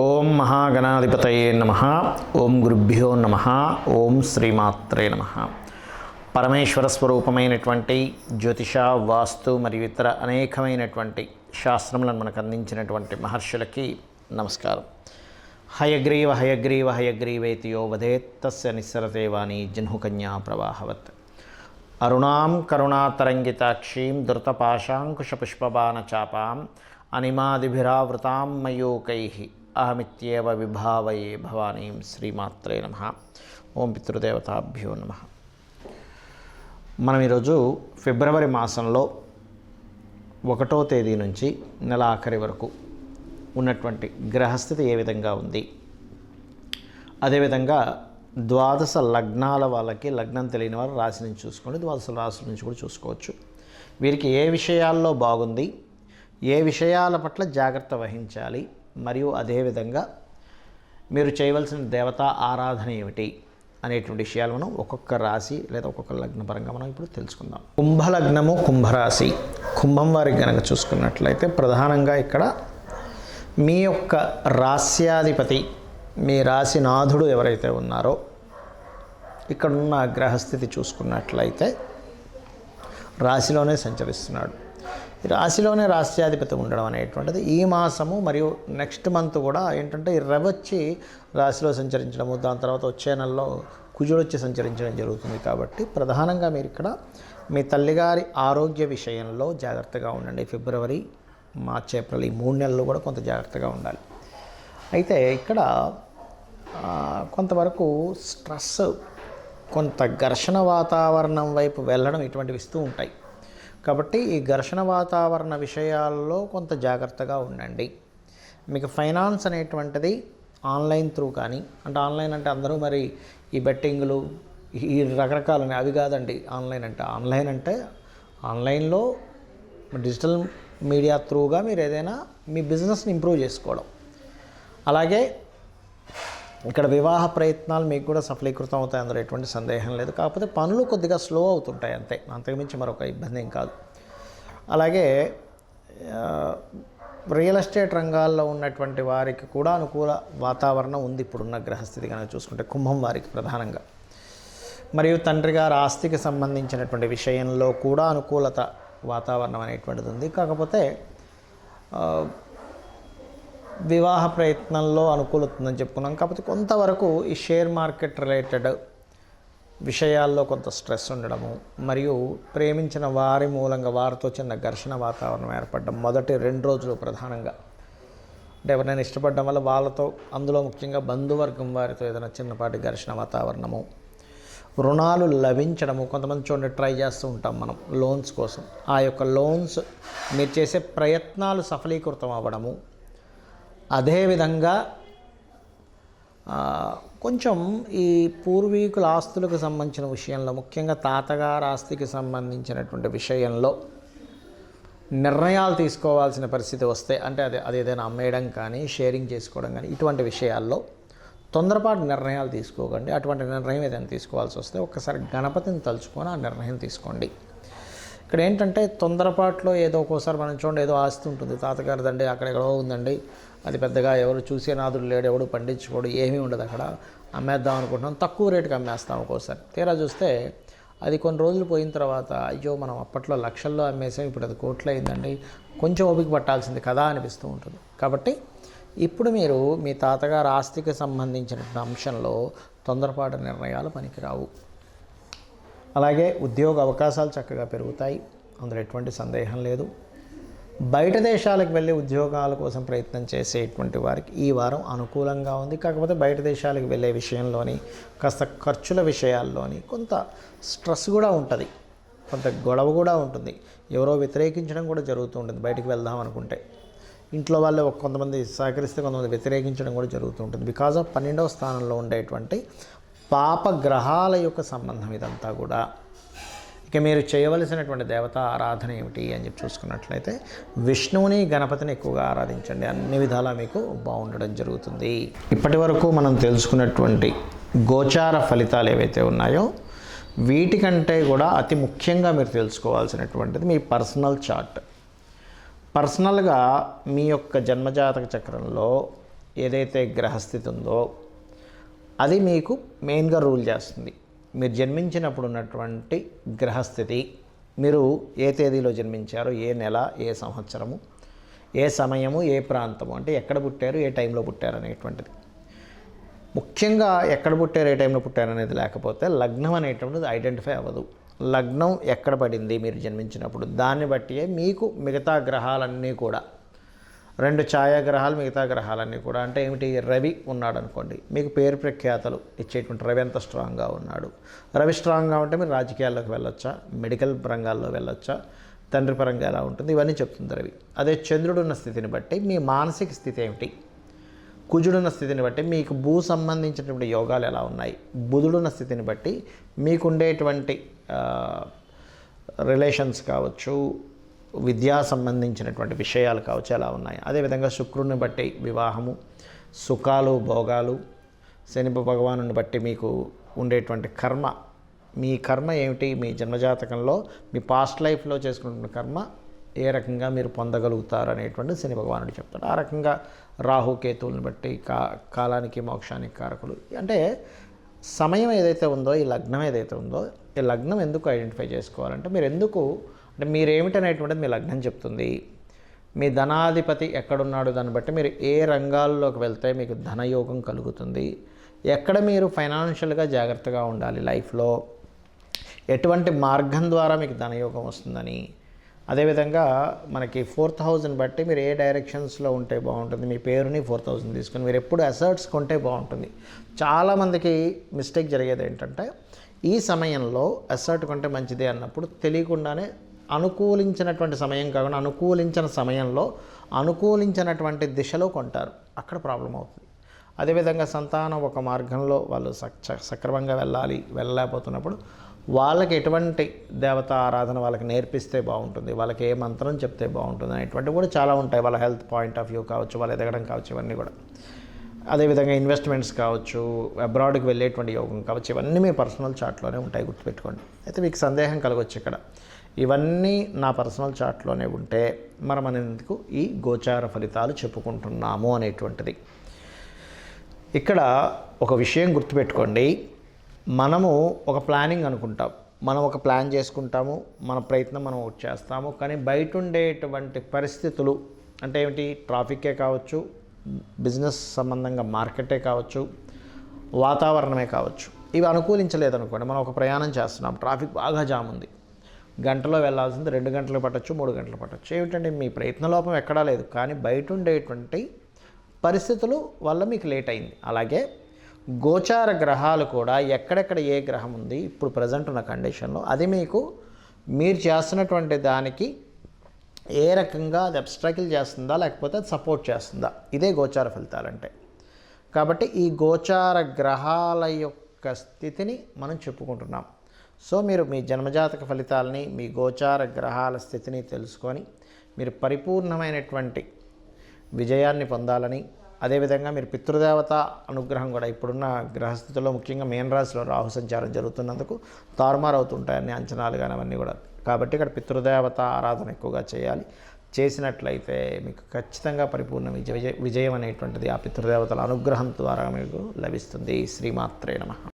ఓం మహాగణాధిపతయే నమః. ఓం గురుభ్యో నమః. ఓం శ్రీమాత్రే నమః. పరమేశ్వర స్వరూపమైనటువంటి జ్యోతిష, వాస్తు మరియు ఇతర అనేకమైనటువంటి శాస్త్రములను మనకు అందించినటువంటి మహర్షులకి నమస్కారం. హయగ్రీవ హయగ్రీవ హయగ్రీవేతి యో వదేత్ తస్య నిస్సరతే వాణి జహ్నుకన్యా ప్రవాహవత్. అరుణాం కరుణాతరంగితాక్షీం ధృతపాశాంకుశపుష్పబాణచాపాం అనిమాదిభిరావృతాం మయూకైః అహమిత్యేవ విభావయే భవానీం. శ్రీమాత్రే నమః. ఓం పితృదేవతాభ్యో నమః. మనం ఈరోజు ఫిబ్రవరి మాసంలో 1వ తేదీ నుంచి నెల ఆఖరి వరకు ఉన్నటువంటి గ్రహస్థితి ఏ విధంగా ఉంది, అదేవిధంగా ద్వాదశ లగ్నాల వాళ్ళకి లగ్నం తెలియని వారు రాశి నుంచి చూసుకోండి, ద్వాదశ రాశుల నుంచి కూడా చూసుకోవచ్చు. వీరికి ఏ విషయాల్లో బాగుంది, ఏ విషయాల పట్ల జాగ్రత్త వహించాలి, మరియు అదేవిధంగా మీరు చేయవలసిన దేవతా ఆరాధన ఏమిటి అనేటువంటి విషయాలు మనం ఒక్కొక్క రాశి లేదా ఒక్కొక్క లగ్న పరంగా మనం ఇప్పుడు తెలుసుకుందాం. కుంభలగ్నము, కుంభరాశి. కుంభం వారికి కనుక చూసుకున్నట్లయితే ప్రధానంగా ఇక్కడ మీ యొక్క రాశ్యాధిపతి, మీ రాశినాథుడు ఎవరైతే ఉన్నారో ఇక్కడున్న గ్రహస్థితి చూసుకున్నట్లయితే రాశిలోనే సంచరిస్తున్నాడు. ఈ రాశిలోనే రాశ్యాధిపతి ఉండడం అనేటువంటిది ఈ మాసము మరియు నెక్స్ట్ మంత్ కూడా ఏంటంటే ఈ రవి వచ్చి రాశిలో సంచరించడము, దాని తర్వాత వచ్చే నెలలో కుజుడు వచ్చి సంచరించడం జరుగుతుంది. కాబట్టి ప్రధానంగా మీరు ఇక్కడ మీ తల్లిగారి ఆరోగ్య విషయంలో జాగ్రత్తగా ఉండండి. ఫిబ్రవరి, మార్చి, ఏప్రిల్ ఈ 3 నెలలు కూడా కొంత జాగ్రత్తగా ఉండాలి. అయితే ఇక్కడ కొంతవరకు స్ట్రెస్, కొంత ఘర్షణ వాతావరణం వైపు వెళ్ళడం ఇటువంటివి ఇస్తూ ఉంటాయి. కాబట్టి ఈ ఘర్షణ వాతావరణ విషయాల్లో కొంత జాగ్రత్తగా ఉండండి. మీకు ఫైనాన్స్ అనేటువంటిది ఆన్లైన్ త్రూ కానీ, అంటే ఆన్లైన్ అంటే అందరూ మరి ఈ బెట్టింగ్లు ఈ రకరకాలని అవి కాదండి. ఆన్లైన్ అంటే ఆన్లైన్లో డిజిటల్ మీడియా త్రూగా మీరు ఏదైనా మీ బిజినెస్ని ఇంప్రూవ్ చేసుకోవడం. అలాగే ఇక్కడ వివాహ ప్రయత్నాలు మీకు కూడా సఫలీకృతం అవుతాయి, అందులో ఎటువంటి సందేహం లేదు. కాకపోతే పనులు కొద్దిగా స్లో అవుతుంటాయి అంతే, అంతకుమించి మరొక ఇబ్బంది ఏం కాదు. అలాగే రియల్ ఎస్టేట్ రంగాల్లో ఉన్నటువంటి వారికి కూడా అనుకూల వాతావరణం ఉంది ఇప్పుడున్న గ్రహస్థితి కనుక చూసుకుంటే కుంభం వారికి ప్రధానంగా. మరియు తండ్రి గారి ఆస్తికి సంబంధించినటువంటి విషయంలో కూడా అనుకూలత వాతావరణం అనేటువంటిది ఉంది. కాకపోతే వివాహ ప్రయత్నంలో అనుకూలత ఉందని చెప్పుకున్నాం. కాకపోతే కొంతవరకు ఈ షేర్ మార్కెట్ రిలేటెడ్ విషయాల్లో కొంత స్ట్రెస్ ఉండడము, మరియు ప్రేమించిన వారి మూలంగా వారితో చిన్న ఘర్షణ వాతావరణం ఏర్పడడం మొదటి 2 రోజులు ప్రధానంగా. అంటే ఎవరైనా ఇష్టపడడం వల్ల వాళ్ళతో, అందులో ముఖ్యంగా బంధువర్గం వారితో ఏదైనా చిన్నపాటి ఘర్షణ వాతావరణము, రుణాలు లభించడము. కొంతమంది చూడండి ట్రై చేస్తూ ఉంటాం మనం లోన్స్ కోసం, ఆ యొక్క లోన్స్ మీరు చేసే ప్రయత్నాలు సఫలీకృతం అవ్వడము. అదేవిధంగా కొంచెం ఈ పూర్వీకుల ఆస్తులకు సంబంధించిన విషయంలో, ముఖ్యంగా తాతగారి ఆస్తికి సంబంధించినటువంటి విషయంలో నిర్ణయాలు తీసుకోవాల్సిన పరిస్థితి వస్తే, అంటే అది ఏదైనా అమ్మేయడం కానీ షేరింగ్ చేసుకోవడం కానీ ఇటువంటి విషయాల్లో తొందరపాటు నిర్ణయాలు తీసుకోకండి. అటువంటి నిర్ణయం ఏదైనా తీసుకోవాల్సి వస్తే ఒక్కసారి గణపతిని తలుచుకొని ఆ నిర్ణయం తీసుకోండి. ఇక్కడ ఏంటంటే తొందరపాటులో ఏదో ఒక్కోసారి మనం చూడండి, ఏదో ఆస్తి ఉంటుంది తాతగారిదండి, అక్కడెక్కడో ఉందండి, అది పెద్దగా ఎవరు చూసే నాదుడు లేడు, ఎవడు పండించుకోడు, ఏమీ ఉండదు, అక్కడ అమ్మేద్దాం అనుకుంటున్నాం, తక్కువ రేటుకి అమ్మేస్తాం. ఒక్కోసారి తీరా చూస్తే అది కొన్ని రోజులు పోయిన తర్వాత అయ్యో మనం అప్పట్లో లక్షల్లో అమ్మేసాం, ఇప్పుడు అది కోట్లు అయిందండి, కొంచెం ఓపిక పట్టాల్సింది కదా అనిపిస్తూ ఉంటుంది. కాబట్టి ఇప్పుడు మీరు మీ తాతగారి ఆస్తికి సంబంధించినటువంటి అంశంలో తొందరపాటు నిర్ణయాలు పనికిరావు. అలాగే ఉద్యోగ అవకాశాలు చక్కగా పెరుగుతాయి, అందులో ఎటువంటి సందేహం లేదు. బయట దేశాలకు వెళ్ళి ఉద్యోగాల కోసం ప్రయత్నం చేసేటువంటి వారికి ఈ వారం అనుకూలంగా ఉంది. కాకపోతే బయట దేశాలకు వెళ్ళే విషయంలోని కాస్త ఖర్చుల విషయాల్లోని కొంత స్ట్రెస్ కూడా ఉంటుంది, కొంత గొడవ కూడా ఉంటుంది, ఎవరో వ్యతిరేకించడం కూడా జరుగుతూ ఉంటుంది. బయటికి వెళ్దాం అనుకుంటే ఇంట్లో వాళ్ళు కొంతమంది సహకరిస్తే కొంతమంది వ్యతిరేకించడం కూడా జరుగుతూ ఉంటుంది. బికాజ్ ఆఫ్ 12వ స్థానంలో ఉండేటువంటి పాపగ్రహాల యొక్క సంబంధం ఇదంతా కూడా. ఇక మీరు చేయవలసినటువంటి దేవతా ఆరాధన ఏమిటి అని చెప్పి చూసుకున్నట్లయితే విష్ణువుని, గణపతిని ఎక్కువగా ఆరాధించండి. అన్ని విధాలా మీకు బాగుండడం జరుగుతుంది. ఇప్పటి వరకు మనం తెలుసుకున్నటువంటి గోచార ఫలితాలు ఏవైతే ఉన్నాయో వీటికంటే కూడా అతి ముఖ్యంగా మీరు తెలుసుకోవాల్సినటువంటిది మీ పర్సనల్ చార్ట్. పర్సనల్గా మీ యొక్క జన్మజాతక చక్రంలో ఏదైతే గ్రహస్థితి ఉందో అది మీకు మెయిన్గా రూల్ చేస్తుంది. మీరు జన్మించినప్పుడు ఉన్నటువంటి గ్రహస్థితి, మీరు ఏ తేదీలో జన్మించారో, ఏ నెల, ఏ సంవత్సరము, ఏ సమయము, ఏ ప్రాంతము, అంటే ఎక్కడ పుట్టారు, ఏ టైంలో పుట్టారు అనేటువంటిది. ముఖ్యంగా ఎక్కడ పుట్టారు, ఏ టైంలో పుట్టారు అనేది లేకపోతే లగ్నం అనేటువంటిది ఐడెంటిఫై అవ్వదు. లగ్నం ఎక్కడ పడింది మీరు జన్మించినప్పుడు, దాన్ని బట్టియే మీకు మిగతా గ్రహాలన్నీ కూడా, 2 ఛాయాగ్రహాలు మిగతా గ్రహాలన్నీ కూడా, అంటే ఏమిటి, రవి ఉన్నాడు అనుకోండి, మీకు పేరు ప్రఖ్యాతలు ఇచ్చేటువంటి రవి ఎంత స్ట్రాంగ్గా ఉన్నాడు. రవి స్ట్రాంగ్గా ఉంటే మీరు రాజకీయాల్లోకి వెళ్ళొచ్చా, మెడికల్ రంగాల్లో వెళ్ళొచ్చా, తండ్రి పరంగా ఎలా ఉంటుంది, ఇవన్నీ చెప్తుంది రవి. అదే చంద్రుడున్న స్థితిని బట్టి మీ మానసిక స్థితి ఏమిటి, కుజుడున్న స్థితిని బట్టి మీకు భూ సంబంధించినటువంటి యోగాలు ఎలా ఉన్నాయి, బుధుడున్న స్థితిని బట్టి మీకు ఉండేటువంటి రిలేషన్స్ కావచ్చు, విద్యా సంబంధించినటువంటి విషయాలు కావచ్చు ఎలా ఉన్నాయి. అదేవిధంగా శుక్రుడిని బట్టి వివాహము, సుఖాలు, భోగాలు, శని భగవానుని బట్టి మీకు ఉండేటువంటి కర్మ, మీ కర్మ ఏమిటి, మీ జన్మజాతకంలో మీ పాస్ట్ లైఫ్లో చేసుకున్న కర్మ ఏ రకంగా మీరు పొందగలుగుతారు అనేటువంటి శని భగవానుడు చెప్తాడు. ఆ రకంగా రాహుకేతువులను బట్టి కాలానికి మోక్షానికి కారకులు. అంటే సమయం ఏదైతే ఉందో, ఈ లగ్నం ఏదైతే ఉందో, ఈ లగ్నం ఎందుకు ఐడెంటిఫై చేసుకోవాలంటే మీరు ఎందుకు, అంటే మీరేమిటనేటువంటిది మీ లగ్నం చెప్తుంది. మీ ధనాధిపతి ఎక్కడున్నాడు దాన్ని బట్టి మీరు ఏ రంగాల్లోకి వెళ్తే మీకు ధనయోగం కలుగుతుంది, ఎక్కడ మీరు ఫైనాన్షియల్గా జాగ్రత్తగా ఉండాలి లైఫ్లో, ఎటువంటి మార్గం ద్వారా మీకు ధనయోగం వస్తుందని. అదేవిధంగా మనకి 4th హౌస్ని బట్టి మీరు ఏ డైరెక్షన్స్లో ఉంటే బాగుంటుంది, మీ పేరుని 4th హౌస్ని తీసుకొని మీరు ఎప్పుడు అసర్ట్స్ కొంటే బాగుంటుంది. చాలామందికి మిస్టేక్ జరిగేది ఏంటంటే ఈ సమయంలో అసర్ట్ కొంటే మంచిదే అన్నప్పుడు తెలియకుండానే అనుకూలించినటువంటి సమయం కాకుండా అనుకూలించిన సమయంలో అనుకూలించినటువంటి దిశలో కొంటారు, అక్కడ ప్రాబ్లం అవుతుంది. అదేవిధంగా సంతానం ఒక మార్గంలో వాళ్ళు సక్రమంగా వెళ్ళలేకపోతున్నప్పుడు వాళ్ళకి ఎటువంటి దేవతా ఆరాధన వాళ్ళకి నేర్పిస్తే బాగుంటుంది, వాళ్ళకి ఏ మంత్రం చెప్తే బాగుంటుంది అనేటువంటివి కూడా చాలా ఉంటాయి. వాళ్ళ హెల్త్ పాయింట్ ఆఫ్ వ్యూ కావచ్చు, వాళ్ళు ఎదగడం కావచ్చు, ఇవన్నీ కూడా. అదేవిధంగా ఇన్వెస్ట్మెంట్స్ కావచ్చు, అబ్రాడ్కి వెళ్ళేటువంటి యోగం కావచ్చు, ఇవన్నీ మీ పర్సనల్ చార్ట్లోనే ఉంటాయి, గుర్తుపెట్టుకోండి. అయితే మీకు సందేహం కలగవచ్చు ఇక్కడ, ఇవన్నీ నా పర్సనల్ చార్ట్లోనే ఉంటే మనం అనేందుకు ఈ గోచార ఫలితాలు చెప్పుకుంటున్నాము అనేటువంటిది. ఇక్కడ ఒక విషయం గుర్తుపెట్టుకోండి, మనము ఒక ప్లానింగ్ అనుకుంటాం, మనం ఒక ప్లాన్ చేసుకుంటాము, మన ప్రయత్నం మనం ఒకటి చేస్తాము, కానీ బయట ఉండేటువంటి పరిస్థితులు అంటే ఏమిటి, ట్రాఫిక్కే కావచ్చు, బిజినెస్ సంబంధంగా మార్కెటే కావచ్చు, వాతావరణమే కావచ్చు, ఇవి అనుకూలించలేదనుకోండి. మనం ఒక ప్రయాణం చేస్తున్నాం, ట్రాఫిక్ బాగా జామ్ ఉంది, గంటలో వెళ్ళాల్సింది 2 గంటలు పట్టచ్చు, 3 గంటలు పట్టచ్చు. ఏమిటంటే మీ ప్రయత్న లోపం ఎక్కడా లేదు, కానీ బయట ఉండేటువంటి పరిస్థితులు వల్ల మీకు లేట్ అయింది. అలాగే గోచార గ్రహాలు కూడా ఎక్కడెక్కడ ఏ గ్రహం ఉంది ఇప్పుడు ప్రజెంట్ ఉన్న కండిషన్లో, అది మీకు మీరు చేస్తున్నటువంటి దానికి ఏ రకంగా అది అబ్స్ట్రకిల్ చేస్తుందా లేకపోతే అది సపోర్ట్ చేస్తుందా, ఇదే గోచార ఫలితాలంటే. కాబట్టి ఈ గోచార గ్రహాల యొక్క స్థితిని మనం చెప్పుకుంటున్నాం. సో మీరు మీ జన్మజాతక ఫలితాలని, మీ గోచార గ్రహాల స్థితిని తెలుసుకొని మీరు పరిపూర్ణమైనటువంటి విజయాన్ని పొందాలని, అదేవిధంగా మీరు పితృదేవత అనుగ్రహం కూడా ఇప్పుడున్న గ్రహస్థితుల్లో ముఖ్యంగా మీన రాశిలో రాహు సంచారం జరుగుతున్నందుకు తారుమారు అవుతుంటాయని అంచనాలు కానీ అవన్నీ కూడా. కాబట్టి ఇక్కడ పితృదేవత ఆరాధన ఎక్కువగా చేయాలి. చేసినట్లయితే మీకు ఖచ్చితంగా పరిపూర్ణ విజయం అనేటువంటిది ఆ పితృదేవతల అనుగ్రహం ద్వారా మీకు లభిస్తుంది. శ్రీమాత్రే నమః.